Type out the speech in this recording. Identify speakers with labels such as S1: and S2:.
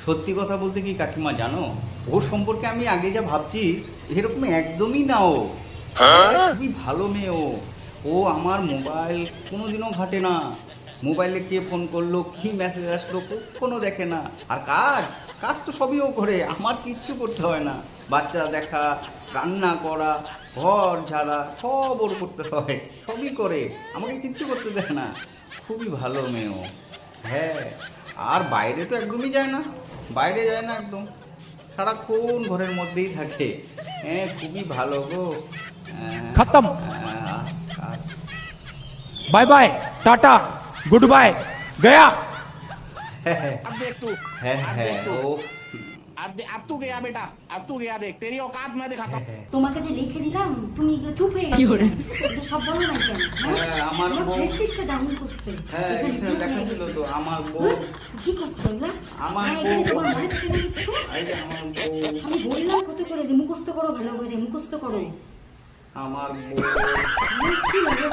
S1: সত্যি কথা বলতে কি কাকিমা জানো, ওর সম্পর্কে আমি আগে যা ভাবছি এরকম একদমই না। ও খুবই ভালো মেয়ে। ও আমার মোবাইল কোনোদিনও ঘাটে না। মোবাইলে কে ফোন করলো, কি মেসেজ আসলো কোনো দেখে না। আর কাজ কাজ তো সবই ও করে, আমার কিচ্ছু করতে হয় না। বাচ্চা দেখা, রান্না করা, ঘর ঝাড়া সব ওর করতে হয়, সবই করে, আমাকে কিচ্ছু করতে দেয় না। খুবই ভালো মেয়ে ও। হ্যাঁ, আর বাইরে তো একদমই যায় না, বাইরে যায় না একদম, সারাক্ষণ ঘরের মধ্যেই থাকে। হ্যাঁ, খুবই ভালো গো।
S2: खत्म।
S1: আর
S2: bye bye, tata, goodbye, गया।
S3: अब देख तू।
S1: হ্যাঁ
S3: अब
S1: হ্যাঁ
S3: देख तू।
S1: ও
S3: अब तू गया बेटा, अब तू गया, देख तेरी औकात मैं दिखाता हूँ।
S4: তোমাকে যে লিখে দিলাম তুমি এগুলো চুপ হয়ে গেছো। এটা সব বলো না কেন?
S1: হ্যাঁ, আমার বউ।
S4: প্রেস্টিজটা ডাউন করছে।
S1: হ্যাঁ,
S4: এখানে
S1: এখানে
S4: চুপ
S1: লেখা
S4: হয়ে
S1: ছিল
S4: গেছে।
S1: তো আমার বউ।
S4: হ্যাঁ? কি করছো এগুলা?
S1: আমার
S4: হ্যাঁ, এখানে
S1: বউ।
S4: তোমার মনে থাকে না কিচ্ছু?
S1: এই যে আমার বউ,
S4: আমি বললাম কত করে যে মুখস্থ করো, ভালো করে মুখস্থ করো।
S1: আমার বউ।
S4: আমার কি লাগে?